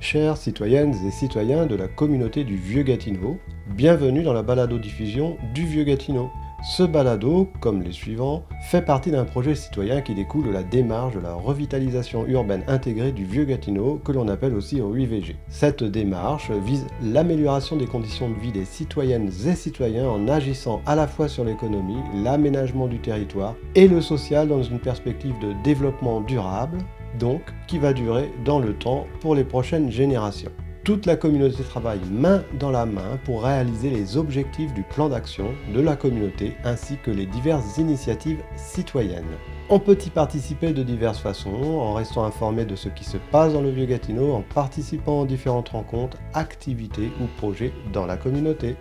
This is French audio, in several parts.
Chères citoyennes et citoyens de la communauté du Vieux-Gatineau, bienvenue dans la balado-diffusion du Vieux-Gatineau. Ce balado, comme les suivants, fait partie d'un projet citoyen qui découle de la démarche de la revitalisation urbaine intégrée du Vieux-Gatineau, que l'on appelle aussi OUVG. Cette démarche vise l'amélioration des conditions de vie des citoyennes et citoyens en agissant à la fois sur l'économie, l'aménagement du territoire et le social dans une perspective de développement durable, donc qui va durer dans le temps pour les prochaines générations. Toute la communauté travaille main dans la main pour réaliser les objectifs du plan d'action de la communauté ainsi que les diverses initiatives citoyennes. On peut y participer de diverses façons, en restant informé de ce qui se passe dans le Vieux-Gatineau, en participant aux différentes rencontres, activités ou projets dans la communauté.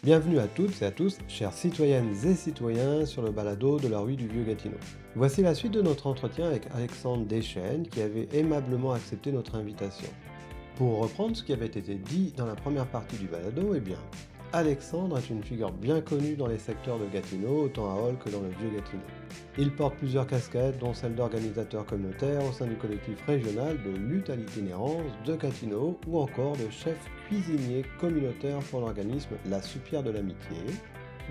Bienvenue à toutes et à tous, chères citoyennes et citoyens, sur le balado de la rue du Vieux-Gatineau. Voici la suite de notre entretien avec Alexandre Deschênes, qui avait aimablement accepté notre invitation. Pour reprendre ce qui avait été dit dans la première partie du balado, Alexandre est une figure bien connue dans les secteurs de Gatineau, autant à Hall que dans le Vieux-Gatineau. Il porte plusieurs casquettes, dont celle d'organisateur communautaire au sein du collectif régional de lutte à l'itinérance de Gatineau ou encore de chef cuisinier communautaire pour l'organisme La Soupière de l'Amitié,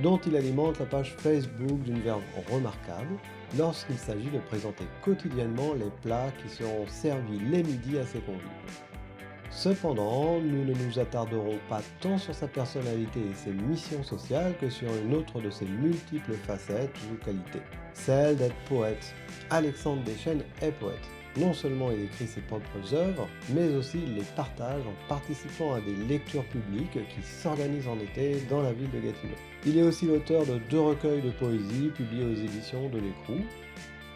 dont il alimente la page Facebook d'une verve remarquable lorsqu'il s'agit de présenter quotidiennement les plats qui seront servis les midis à ses convives. Cependant, nous ne nous attarderons pas tant sur sa personnalité et ses missions sociales que sur une autre de ses multiples facettes ou qualités, celle d'être poète. Alexandre Deschênes est poète. Non seulement il écrit ses propres œuvres, mais aussi il les partage en participant à des lectures publiques qui s'organisent en été dans la ville de Gatineau. Il est aussi l'auteur de 2 recueils de poésie publiés aux éditions de l'Écrou,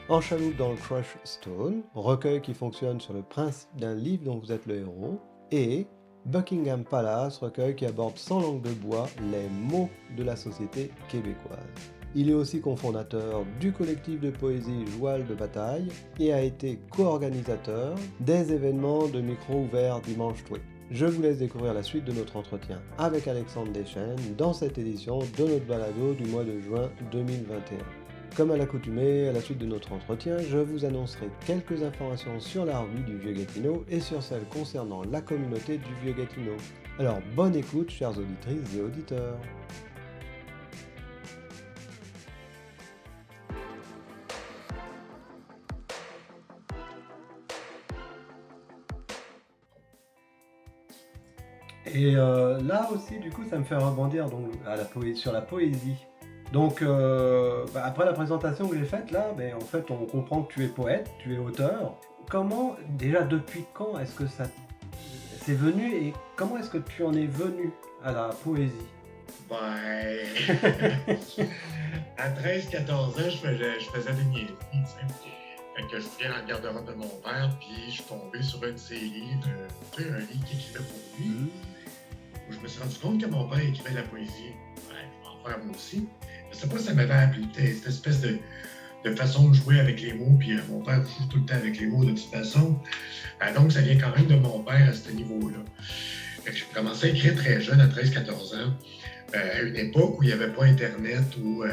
En chaloupe dans le Crush Stone, recueil qui fonctionne sur le principe d'un livre dont vous êtes le héros, et Buckingham Palace, recueil qui aborde sans langue de bois les mots de la société québécoise. Il est aussi cofondateur du collectif de poésie Joual de Bataille et a été co-organisateur des événements de micro ouverts Dimanche Toué. Je vous laisse découvrir la suite de notre entretien avec Alexandre Deschênes dans cette édition de notre balado du mois de juin 2021. Comme à l'accoutumée, à la suite de notre entretien, je vous annoncerai quelques informations sur la rue du Vieux-Gatineau et sur celles concernant la communauté du Vieux-Gatineau. Alors bonne écoute, chères auditrices et auditeurs. Et là aussi, du coup, ça me fait rebondir donc, sur la poésie. Donc, après la présentation que j'ai faite, là, en fait, on comprend que tu es poète, tu es auteur. Comment, déjà, depuis quand est-ce que ça c'est venu et comment est-ce que tu en es venu à la poésie? À 13-14 ans, je faisais des niaiseries, tu sais. Fait que je fouillais dans le garde-robe de mon père, puis je suis tombé sur un de ses livres, un livre qu'il écrivait pour lui. Où je me suis rendu compte que mon père écrivait de la poésie. Je vais en faire moi aussi. Je sais pas si ça m'avait appliqué cette espèce de façon de jouer avec les mots, puis mon père joue tout le temps avec les mots de toute façon. Donc ça vient quand même de mon père à ce niveau-là. Fait que j'ai commencé à écrire très jeune, à 13-14 ans, à une époque où il n'y avait pas Internet, où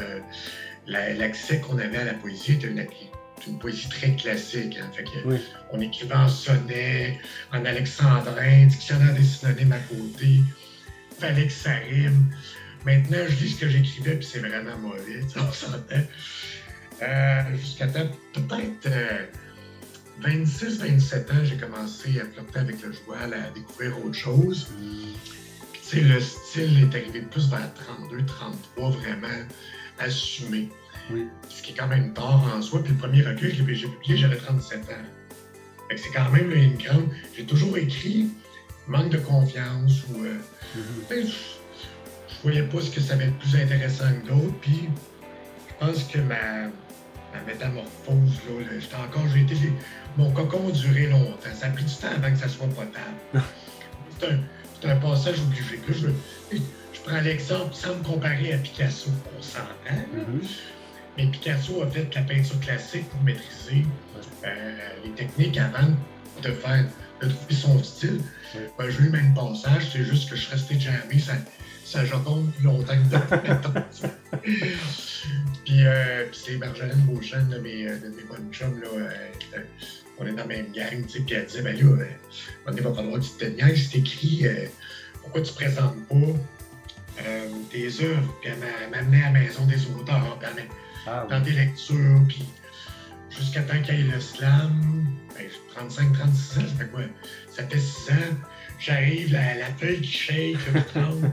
l'accès qu'on avait à la poésie était une poésie très classique. Hein. Fait que, on écrivait en sonnet, en alexandrin, dictionnaire des synonymes à côté. Fallait que ça rime. Maintenant, je lis ce que j'écrivais, puis c'est vraiment mauvais, on s'entend. Jusqu'à temps, peut-être 26-27 ans, j'ai commencé à flirter avec le joual, à découvrir autre chose. Puis, tu sais, le style est arrivé plus vers 32-33, vraiment assumé. Oui. Ce qui est quand même tard en soi. Puis le premier recueil que j'ai publié, j'avais 37 ans. Fait que c'est quand même une grande... J'ai toujours écrit manque de confiance ou... Je voyais pas ce que ça va être plus intéressant que d'autres. Puis je pense que ma métamorphose, là, j'ai été... Mon cocon a duré longtemps. Ça a pris du temps avant que ça soit potable. C'est un passage obligé. Là, je prends l'exemple sans me comparer à Picasso. On s'entend, mais Picasso a fait de la peinture classique pour maîtriser les techniques avant de de trouver son style. Oui. Ben, j'ai eu le même passage, c'est juste que je suis resté jammé, ça Joconde plus longtemps que d'autres. Puis c'est Marjolaine Beauchamp, de mes bonnes chums, là, on est dans la même gang, tu sais, puis elle disait, ben là, on va falloir que tu te niaises, c'est écrit, pourquoi tu présentes pas tes œuvres, puis elle m'amenait à la maison des auteurs, puis dans des lectures, puis jusqu'à temps qu'il y ait le slam, ben, 35-36 ans, ça fait quoi? Ça fait 6 ans, j'arrive, la feuille qui shake, je tremble,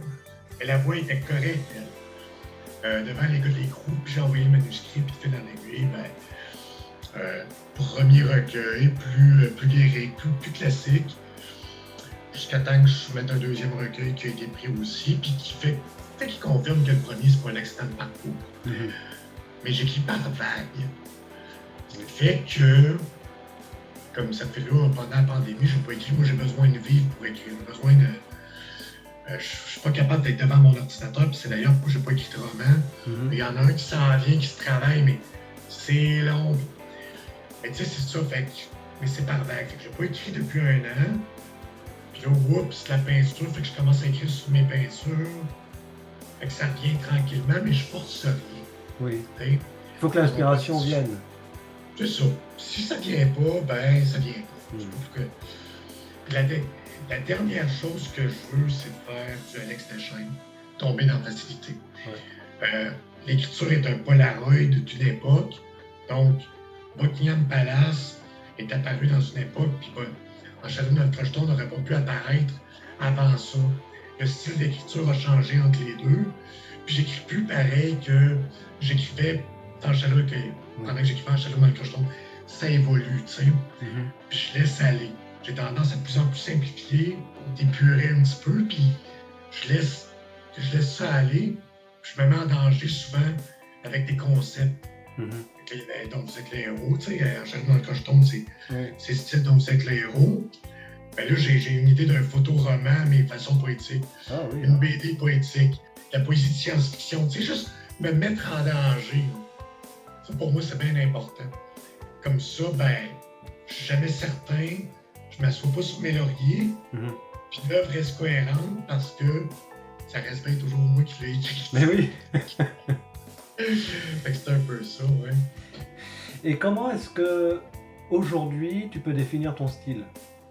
mais la voix était correcte, devant les gars des groupes, puis j'ai envoyé le manuscrit, puis fait dans l'aiguille, premier recueil, plus lyrique, plus classique, jusqu'à temps que je soumette un deuxième recueil qui a été pris aussi, puis qui confirme que le premier, c'est pas un accident de parcours. Mm-hmm. Mais j'écris par vague. Ce qui fait que, comme ça fait là, pendant la pandémie, je n'ai pas écrit, moi j'ai besoin de vivre pour écrire, j'ai besoin de... je suis pas capable d'être devant mon ordinateur, puis c'est d'ailleurs pourquoi j'ai pas écrit de roman. Mm-hmm. Il y en a un qui s'en vient, qui se travaille, mais c'est long. Mais tu sais, c'est ça, mais c'est par vague. Fait que j'ai pas écrit depuis 1 an. Puis là, oups, la peinture, fait que je commence à écrire sur mes peintures. Fait que ça revient tranquillement, mais je force rien. Oui. Il faut que l'inspiration vienne. C'est ça. Si ça vient pas, ben ça vient pas. Je trouve que... Puis la dernière chose que je veux, c'est de faire du Alex Deschênes, tomber dans la facilité. Ouais. L'écriture est un polaroid d'une époque, donc Buckingham Palace est apparu dans une époque, puis en Château de Clocheton n'aurait pas pu apparaître avant ça. Le style d'écriture a changé entre les deux, puis j'écris plus pareil que j'écrivais dans Château pendant que j'écrivais en Château de Clocheton. Ça évolue, tu sais. Mm-hmm. Puis je laisse aller. J'ai tendance à de plus en plus simplifier, d'épurer un petit peu, puis je laisse ça aller, puis je me mets en danger souvent avec des concepts. Mm-hmm. Donc vous êtes les héros, tu sais, en Château de Clocheton, c'est style dont vous êtes les héros. Ben là, j'ai une idée d'un photoroman, mais façon poétique. Ah, oui, une BD poétique, la poésie de science-fiction, tu sais, juste me mettre en danger. Ça, pour moi, c'est bien important. Comme ça, ben, je suis jamais certain, je m'assois pas sur mes lauriers, puis l'œuvre reste cohérente parce que ça reste bien toujours moi qui l'ai écrit. Mais oui! Fait que c'est un peu ça, ouais. Et comment est-ce que, aujourd'hui, tu peux définir ton style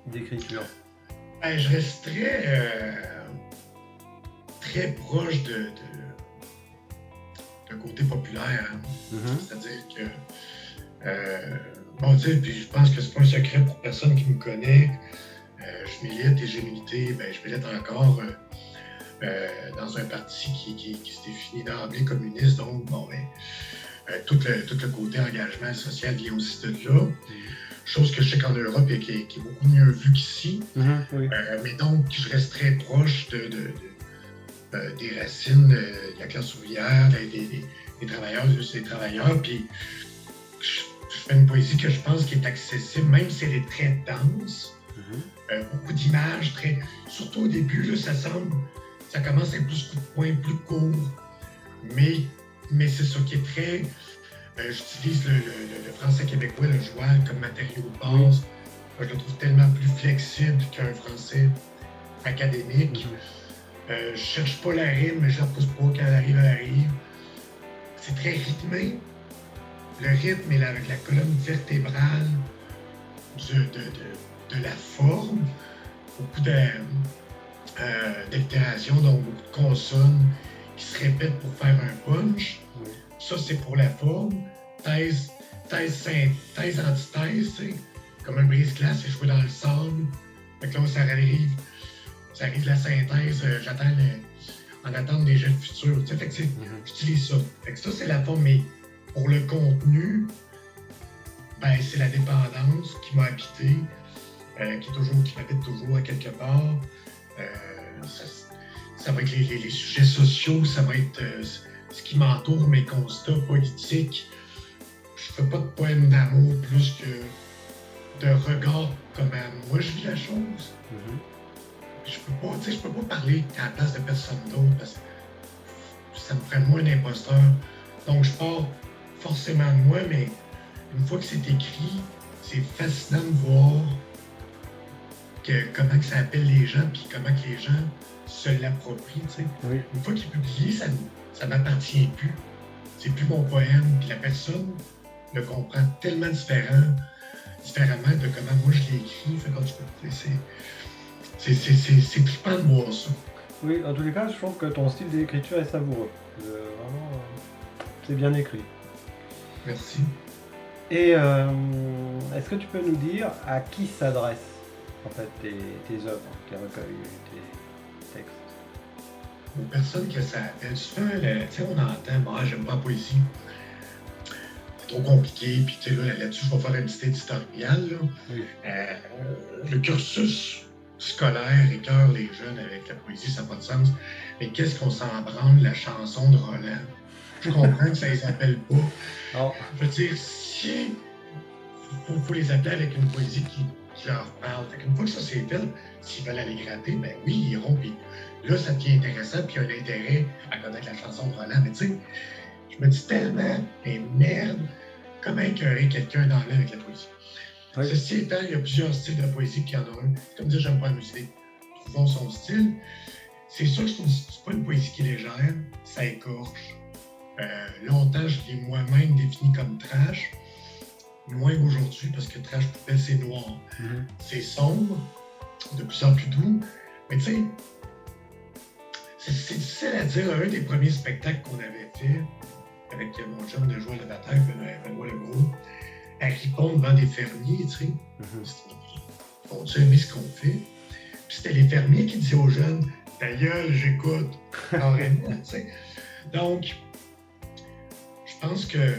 d'écriture? Ben, je resterais très proche de côté populaire. Hein. Mm-hmm. C'est-à-dire que, bon, tu sais, puis je pense que c'est pas un secret pour personne qui me connaît. Je milite et j'ai milité, ben, je milite encore dans un parti qui se définit d'emblée communiste. Donc, bon, ben, tout le côté engagement social vient aussi de là. Chose que je sais qu'en Europe qui est beaucoup mieux vue qu'ici. Mm-hmm, oui. Mais donc, je reste très proche des racines de la classe ouvrière, des travailleurs, des travailleurs. Puis, je fais une poésie que je pense qui est accessible, même si elle est très dense. Mm-hmm. Beaucoup d'images, surtout au début, là, ça commence avec plus coup de poing, plus court. Mais c'est ça qui est très... j'utilise le français québécois, le joual, comme matériau de base. Je le trouve tellement plus flexible qu'un français académique. Je cherche pas la rime, mais je la pousse pas. Quand elle arrive. C'est très rythmé. Le rythme est avec la colonne vertébrale de la forme. Beaucoup d'allitération, donc beaucoup de consonnes qui se répètent pour faire un punch. Ça, c'est pour la forme. Thèse, antithèse, tu sais. Comme un brise-glace, c'est joué dans le sable. Fait que là, ça arrive la synthèse, j'attends en attente des jeux futurs. Fait que j'utilise ça. Fait que ça, c'est la forme. Mais pour le contenu, ben, c'est la dépendance qui m'a habité, qui m'habite toujours à quelque part. Ça va être les sujets sociaux, ça va être ce qui m'entoure, mes constats politiques. Je fais pas de poème d'amour plus que de regard comment moi je vis la chose. Mm-hmm. Je peux pas parler à la place de personne d'autre parce que ça me ferait moi un imposteur. Donc je pars forcément de moi, mais une fois que c'est écrit, c'est fascinant de voir comment que ça appelle les gens, puis comment que les gens se l'approprient, tu sais. Oui. Une fois qu'il est publié, ça m'appartient plus. C'est plus mon poème, puis la personne le comprend tellement différemment de comment moi je l'ai écrit. Fait qu'en tout cas, c'est trippant de voir ça. Oui, en tous les cas, je trouve que ton style d'écriture est savoureux. Vraiment, c'est bien écrit. Merci. Et est-ce que tu peux nous dire à qui s'adressent en fait tes œuvres, tes recueils, tes textes? Aux personnes que ça appelle. Souvent, tu sais, on entend, bon, j'aime pas la poésie. C'est trop compliqué, puis tu sais, là-dessus, je vais faire un petit éditorial. Là. Oui. Le cursus scolaire écœure les jeunes avec la poésie, ça n'a pas de sens. Mais qu'est-ce qu'on s'en branle, la chanson de Roland? Je comprends que ça les appelle pas. Non. Je veux dire, si faut les appeler avec une poésie qui leur parle. Fait qu'une fois que ça c'est fait, s'ils veulent aller gratter, ben oui, ils iront. Puis là, ça devient intéressant, puis il y a un intérêt à connaître la chanson de Roland. Mais tu sais, je me dis tellement, mais merde, comment écœurer quelqu'un dans l'air avec la poésie? Oui. Ceci étant, il y a plusieurs styles de poésie, puis il y en a un. C'est comme dire, j'aime pas la musique. Trouvons son style. C'est sûr que c'est pas une poésie qui est légère, ça écorche. Longtemps, je l'ai moi-même défini comme trash. Moins aujourd'hui, parce que trash poubelle, c'est noir. Mhm. C'est sombre, de plus en plus doux. Mais tu sais, c'est difficile à dire. Un des premiers spectacles qu'on avait fait avec mon chum de jouer à la bataille, Benoît Legros, à répondre devant des fermiers, tu sais. Mhm. Font-tu aimer ce qu'on fait? Puis c'était les fermiers qui disaient aux jeunes, ta gueule, j'écoute. Carrément, tu sais. Donc, je pense que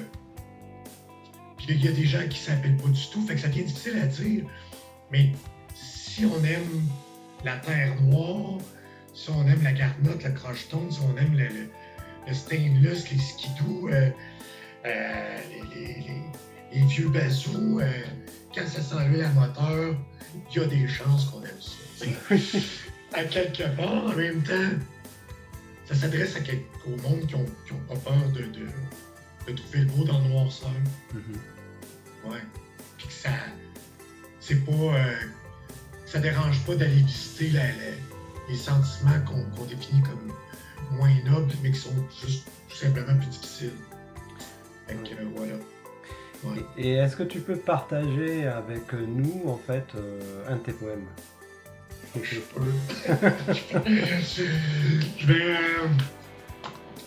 il y a des gens qui ne s'appellent pas du tout, fait que ça devient difficile à dire. Mais si on aime la terre noire, si on aime la garnotte, le crocheton, si on aime le stainless, les skidoo, les vieux bazous, quand ça s'enlève à moteur, il y a des chances qu'on aime ça. À quelque part, en même temps, ça s'adresse au monde qui ont pas peur de trouver le beau dans le noirceur. Mhm. Ouais. Puis que ça. C'est pas. Ça dérange pas d'aller visiter les sentiments qu'on définit comme moins nobles, mais qui sont juste tout simplement plus difficiles. Fait que voilà. Ouais. Et est-ce que tu peux partager avec nous, en fait, un de tes poèmes? Je peux. Je vais.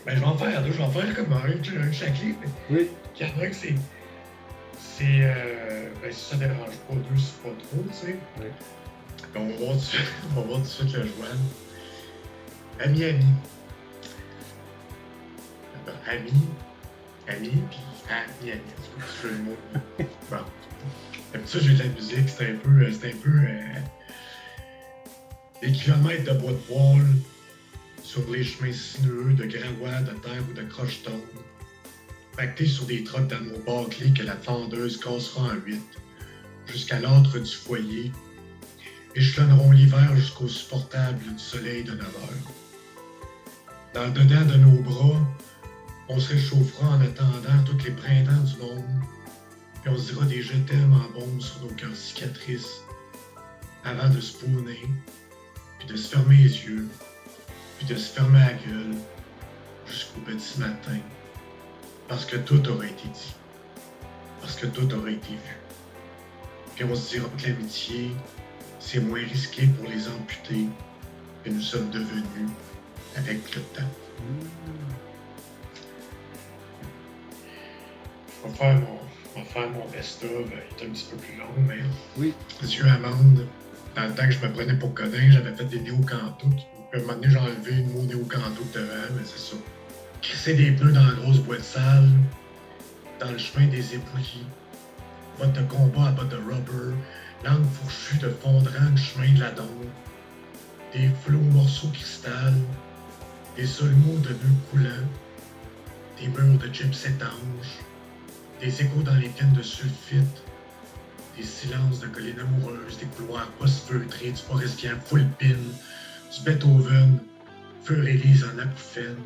Ben, je vais en faire deux. Je vais en faire comme un chaque livre. Oui. Il y en a que c'est. Ben, si ça dérange pas, deux, c'est pas trop, tu sais. Oui. On va voir tout de suite le joueur. Ami. Ami, puis ami. C'est le mot. Bon. Après ça, j'ai de la musique, c'était un peu des kilomètres de bois de poêle sur les chemins sinueux de gravois, de terre ou de crocheton, pactés sur des trottes d'amour bâclés que la fendeuse cassera en 8, jusqu'à l'âtre du foyer, échelonneront l'hiver jusqu'au supportable du soleil de 9 heures. Dans le dedans de nos bras, on se réchauffera en attendant tous les printemps du monde, puis on se dira des je t'aime en bombe sur nos cœurs cicatrices, avant de se spawner, puis de se fermer les yeux, puis de se fermer la gueule, jusqu'au petit matin, parce que tout aurait été dit, parce que tout aurait été vu. Puis on se dira que l'amitié, c'est moins risqué pour les amputés que nous sommes devenus avec le temps. Je vais faire mon best-of, il est un petit peu plus long, mais Oui. Monsieur Amande, dans le temps que je me prenais pour Godin, j'avais fait des néo-cantos. Puis à un moment donné, j'ai enlevé le mot néo-canto devant, mais c'est ça. Crisser des pneus dans la grosse boîte sale, dans le chemin des éboulis, bottes de combat à bottes de rubber, langue fourchue de fondrant du chemin de la dombe, des flots morceaux cristal, des seuls-mots de nœuds coulants, des murs de gyps étanches, des échos dans les piènes de sulfite, des silences de collines amoureuses, des couloirs post-feutrés, du forestien full pin, du Beethoven, feu élise en acouphène,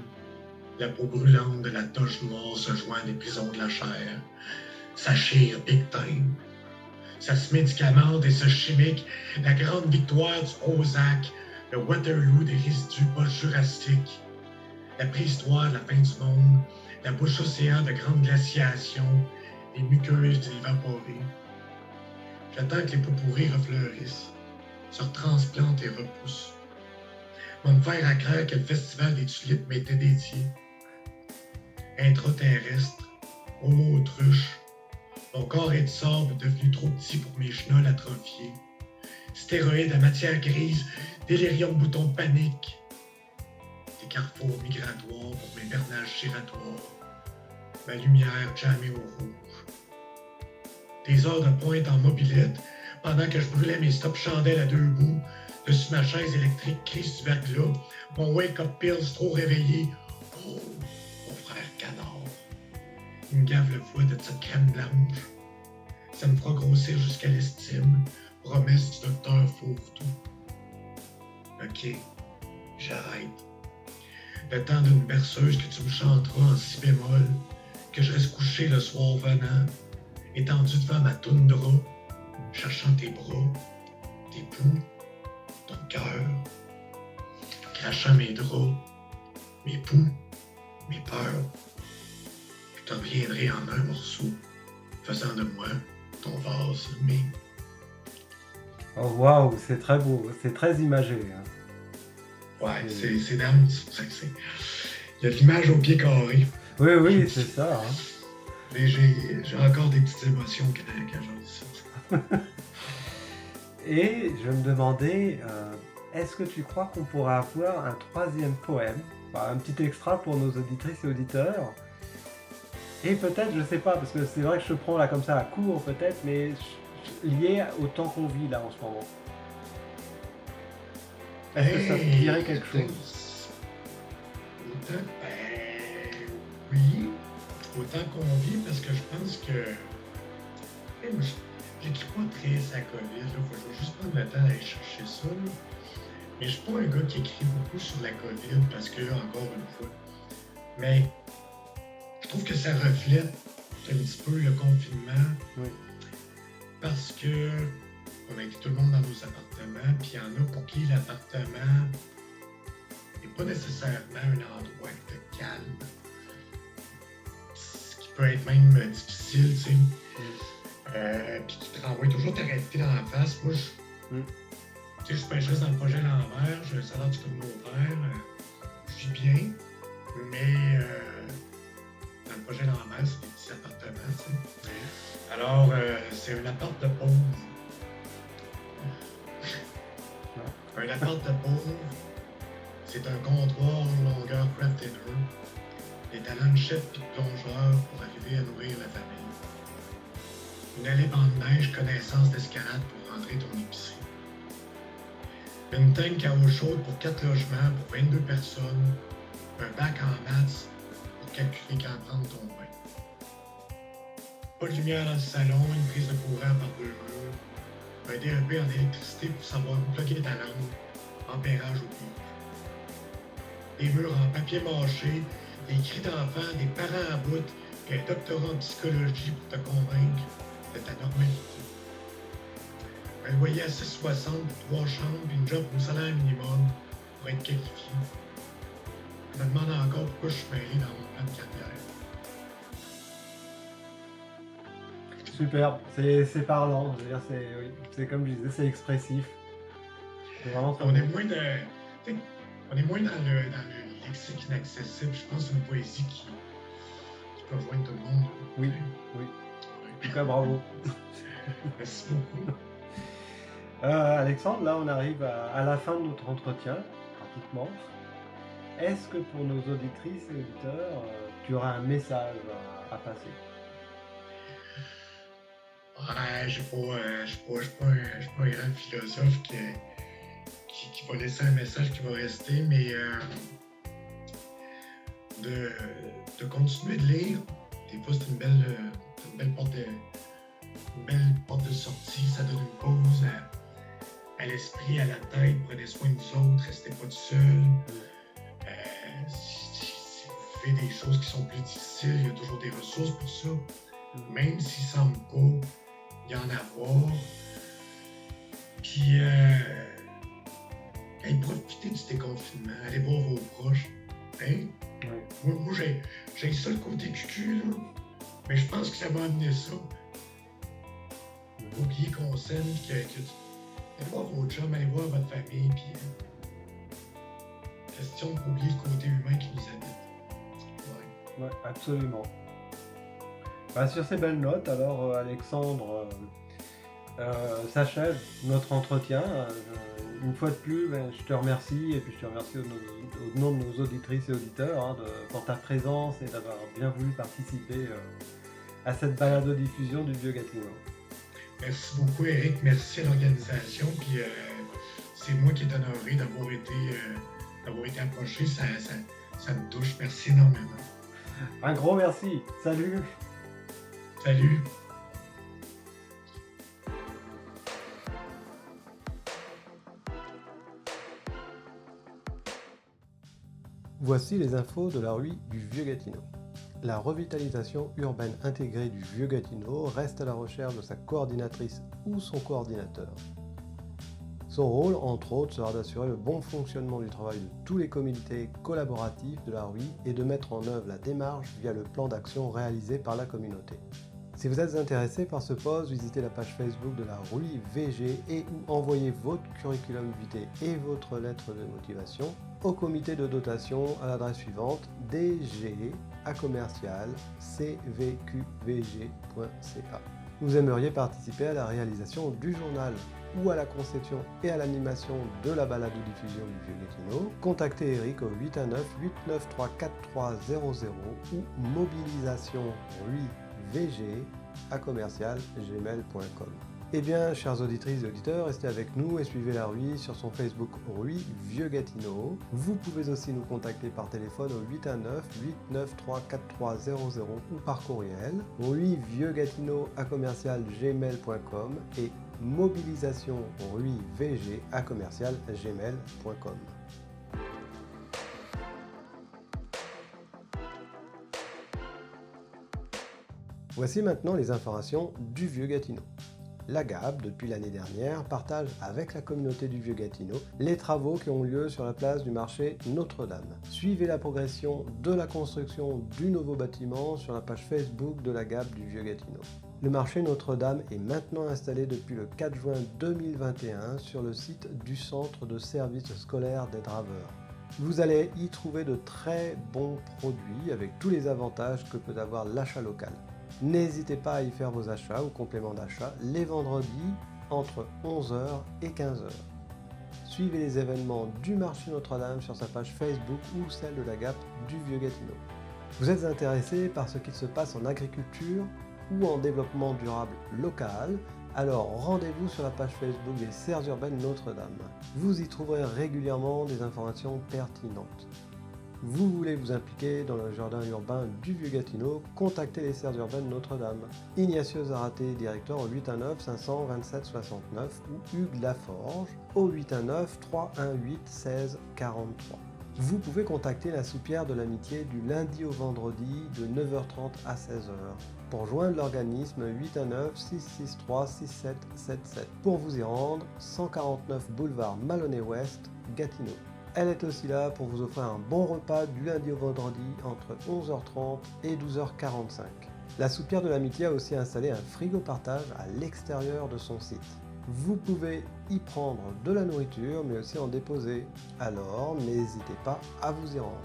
la peau brûlante de la toche noire se joint à des prisons de la chair, sa chire big time, ça se médicamente et se chimique, la grande victoire du Prozac, le Waterloo des résidus post-jurassiques, la préhistoire de la fin du monde, la bouche océan de grande glaciation, les muqueuses évaporées. J'attends que les pourpourris refleurissent, se retransplantent et repoussent. Va me faire à craindre que le festival des tulipes m'était dédié. Intraterrestre, homo autruche, mon corps est de sable devenu trop petit pour mes chenolles atrophiées. Stéroïdes à matière grise, délirium bouton de panique. Des carrefours migratoires pour mes bernages giratoires. Ma lumière jammée au rouge. Des heures de pointe en mobilette, pendant que je brûlais mes stop chandelles à deux bouts, dessus ma chaise électrique crise du verglas, mon wake-up pills trop réveillé. Oh, mon frère canard. Il me gave le foie de cette crème blanche. Ça me fera grossir jusqu'à l'estime, promesse du docteur Fauvetou. Ok, j'arrête. Le temps d'une berceuse que tu me chanteras en si bémol, que je reste couché le soir venant, étendu devant ma toundra, cherchant tes bras, tes poux, ton cœur, crachant mes draps, mes poux, mes peurs. Je t'en reviendrai en un morceau, faisant de moi ton vase mais... Oh waouh, c'est très beau, c'est très imagé. Hein. Ouais, c'est dingue, c'est pour ça que c'est... Il y a de l'image au pied carré. Oui, c'est ça. Hein. Mais j'ai encore des petites émotions quand j'en dis ça. Et je me demandais, est-ce que tu crois qu'on pourrait avoir un troisième poème, enfin, un petit extra pour nos auditrices et auditeurs? Et peut-être, je sais pas, parce que c'est vrai que je te prends là comme ça à court peut-être, mais lié au temps qu'on vit là en ce moment. Est-ce que ça te dirait quelque chose? Autant, oui, autant qu'on vit, parce que je pense que... J'écris pas très à COVID, là. Faut juste prendre le temps d'aller chercher ça. Là. Mais je suis pas un gars qui écrit beaucoup sur la COVID, parce que, encore une fois, mais je trouve que ça reflète un petit peu le confinement. Oui. Parce que on a été tout le monde dans nos appartements, puis il y en a pour qui l'appartement n'est pas nécessairement un endroit de calme. Ce qui peut être même difficile, tu sais. Puis qui te renvoie toujours ta réalité dans la face. Moi, je suis pêcheuse dans le projet à l'envers, j'ai un salaire du communautaire, je vis bien, mais dans le projet à l'envers, c'est des petits appartements, tu sais. Alors, c'est un appart de pauvre. Un appart de pauvre, c'est un comptoir longueur craft dinner, des talents de chef et de plongeur pour arriver à nourrir la famille. Une allée de neige, connaissance d'escalade pour rentrer ton épicerie. Une tank à eau chaude pour 4 logements pour 22 personnes. Un bac en maths pour calculer quand prendre ton bain. Pas de lumière dans le salon, une prise de courant par 2 murs. Un DEP en électricité pour savoir où plugger ta lampe. Ampérage au pire. Des murs en papier mâché, des cris d'enfants, des parents à bout, et un doctorat en psychologie pour te convaincre de ta normalité. Un loyer à 6,60 pour 3 chambres, puis une job au salaire minimum pour être qualifié. Je me demande encore pourquoi je suis mêlé dans mon plan de carrière. Superbe, c'est parlant, je veux dire, c'est comme je disais, c'est expressif. C'est vraiment très On est beau. moins dans le lexique inaccessible. Je pense que c'est une poésie qui peut rejoindre tout le monde. Oui. En tout cas, bravo. Merci beaucoup. Alexandre, là on arrive à la fin de notre entretien, pratiquement. Est-ce que pour nos auditrices et auditeurs, tu auras un message à passer? Ouais, je suis pas un grand philosophe qui va laisser un message qui va rester, mais de continuer de lire. Des fois, c'est une belle porte de sortie, ça donne une pause à l'esprit, à la tête. Prenez soin de vous autres, restez pas tout seul. Si vous faites des choses qui sont plus difficiles, il y a toujours des ressources pour ça. Même s'il ne semble pas y en avoir. Puis, profitez du déconfinement, allez voir vos proches. Hein? Ouais. Moi j'ai ça le côté cucu, là. Mais je pense que ça va amener ça. Oubliez qu'on s'aime, allez voir vos chums, allez voir votre famille, puis question d'oublier le côté humain qui nous habite. Ouais, absolument. Sur ces belles notes, alors Alexandre, s'achève notre entretien. Une fois de plus, je te remercie, et puis je te remercie au nom de nos auditrices et auditeurs pour ta présence et d'avoir bien voulu participer à cette balado-diffusion du Vieux Gatineau. Merci beaucoup, Eric. Merci à l'organisation. Puis c'est moi qui est honoré d'avoir été approché. Ça me touche. Merci énormément. Un gros merci. Salut. Salut. Voici les infos de la rue du Vieux Gatineau. La revitalisation urbaine intégrée du Vieux Gatineau reste à la recherche de sa coordinatrice ou son coordinateur. Son rôle, entre autres, sera d'assurer le bon fonctionnement du travail de tous les comités collaboratifs de la rue et de mettre en œuvre la démarche via le plan d'action réalisé par la communauté. Si vous êtes intéressé par ce poste, visitez la page Facebook de la rue VG et ou envoyez votre curriculum vitae et votre lettre de motivation au comité de dotation à l'adresse suivante dg@cvqvg.ca. Vous aimeriez participer à la réalisation du journal ou à la conception et à l'animation de la balado-diffusion du Vieux Gatineau, contactez Eric au 819-893-4300 ou mobilisation ruivg@gmail.com. Eh bien, chères auditrices et auditeurs, restez avec nous et suivez la rue sur son Facebook rue Vieux Gatineau. Vous pouvez aussi nous contacter par téléphone au 819-893-4300 ou par courriel ruivgatineau@gmail.com et mobilisation ruivg@gmail.com. Voici maintenant les informations du Vieux Gatineau. La GAB, depuis l'année dernière, partage avec la communauté du Vieux Gatineau les travaux qui ont lieu sur la place du marché Notre-Dame. Suivez la progression de la construction du nouveau bâtiment sur la page Facebook de la GAB du Vieux Gatineau. Le marché Notre-Dame est maintenant installé depuis le 4 juin 2021 sur le site du centre de services scolaires des Draveurs. Vous allez y trouver de très bons produits avec tous les avantages que peut avoir l'achat local. N'hésitez pas à y faire vos achats ou compléments d'achat les vendredis entre 11h et 15h. Suivez les événements du marché Notre-Dame sur sa page Facebook ou celle de la GAP du Vieux Gatineau. Vous êtes intéressé par ce qu'il se passe en agriculture ou en développement durable local, alors rendez-vous sur la page Facebook des Serres urbaines Notre-Dame. Vous y trouverez régulièrement des informations pertinentes. Vous voulez vous impliquer dans le jardin urbain du Vieux Gatineau, contactez les Serres urbaines Notre-Dame. Ignacio Zaraté, directeur au 819 527 69 ou Hugues Laforge au 819 318 16 43. Vous pouvez contacter la soupière de l'amitié du lundi au vendredi de 9h30 à 16h. Pour joindre l'organisme 819 663 6777. Pour vous y rendre, 149 boulevard Maloney-Ouest, Gatineau. Elle est aussi là pour vous offrir un bon repas du lundi au vendredi entre 11h30 et 12h45. La soupière de l'amitié a aussi installé un frigo partage à l'extérieur de son site. Vous pouvez y prendre de la nourriture mais aussi en déposer, alors n'hésitez pas à vous y rendre.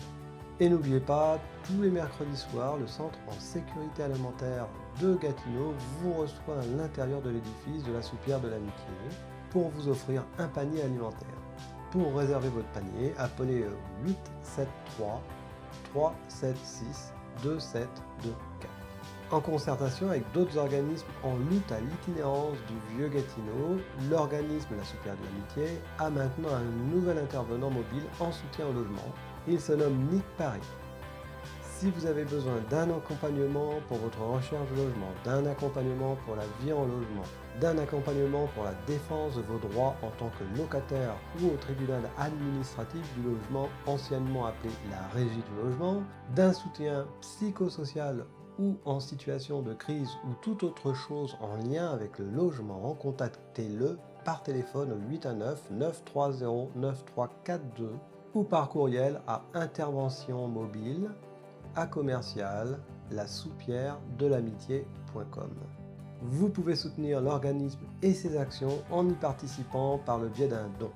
Et n'oubliez pas, tous les mercredis soirs, le Centre en sécurité alimentaire de Gatineau vous reçoit à l'intérieur de l'édifice de la soupière de l'amitié pour vous offrir un panier alimentaire. Pour réserver votre panier, appelez 873 376 2724. En concertation avec d'autres organismes en lutte à l'itinérance du Vieux Gatineau, l'organisme La Soupière de l'Amitié a maintenant un nouvel intervenant mobile en soutien au logement. Il se nomme Nick Paris. Si vous avez besoin d'un accompagnement pour votre recherche de logement, d'un accompagnement pour la vie en logement, d'un accompagnement pour la défense de vos droits en tant que locataire ou au tribunal administratif du logement, anciennement appelé la régie du logement, d'un soutien psychosocial ou en situation de crise ou toute autre chose en lien avec le logement, contactez-le par téléphone au 819 930 9342 ou par courriel à interventionmobile à commercial lasoupièredelamitié.com. Vous pouvez soutenir l'organisme et ses actions en y participant par le biais d'un don.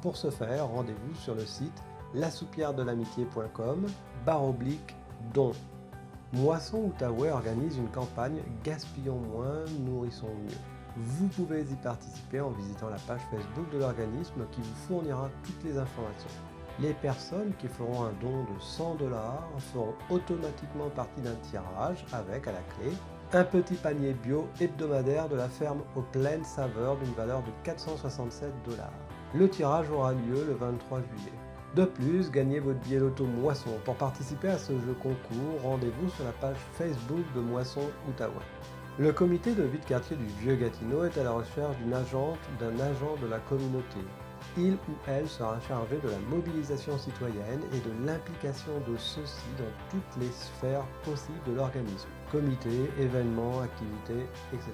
Pour ce faire, rendez-vous sur le site lasoupièredelamitié.com/don. Moisson Outaouais organise une campagne Gaspillons moins, nourrissons mieux. Vous pouvez y participer en visitant la page Facebook de l'organisme qui vous fournira toutes les informations. Les personnes qui feront un don de 100 $ feront automatiquement partie d'un tirage avec, à la clé, un petit panier bio hebdomadaire de la ferme aux pleines saveurs d'une valeur de 467 $. Le tirage aura lieu le 23 juillet. De plus, gagnez votre billet loto Moisson. Pour participer à ce jeu concours, rendez-vous sur la page Facebook de Moisson Outaouais. Le comité de vie de quartier du Vieux-Gatineau est à la recherche d'une agente ou d'un agent de la communauté. Il ou elle sera chargé de la mobilisation citoyenne et de l'implication de ceux-ci dans toutes les sphères possibles de l'organisme. Comité, événements, activités, etc.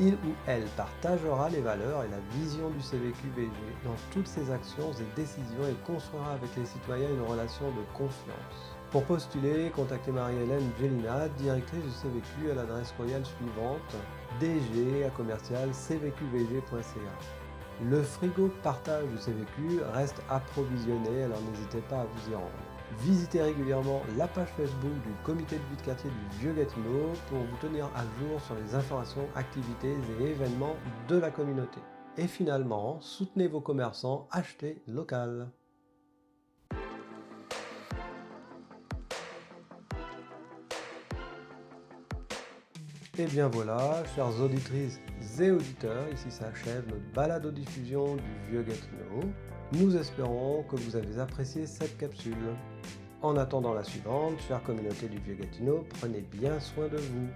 Il ou elle partagera les valeurs et la vision du CVQ-VG dans toutes ses actions et décisions et construira avec les citoyens une relation de confiance. Pour postuler, contactez Marie-Hélène Gélina, directrice du CVQ à l'adresse courriel suivante dg@cvqvg.ca. Le frigo partage du CVQ reste approvisionné, alors n'hésitez pas à vous y rendre. Visitez régulièrement la page Facebook du comité de vie de quartier du Vieux-Gatineau pour vous tenir à jour sur les informations, activités et événements de la communauté. Et finalement, soutenez vos commerçants, achetez local. Et bien voilà, chères auditrices et auditeurs, ici s'achève notre balado-diffusion du Vieux-Gatineau. Nous espérons que vous avez apprécié cette capsule. En attendant la suivante, chère communauté du Vieux-Gatineau, prenez bien soin de vous.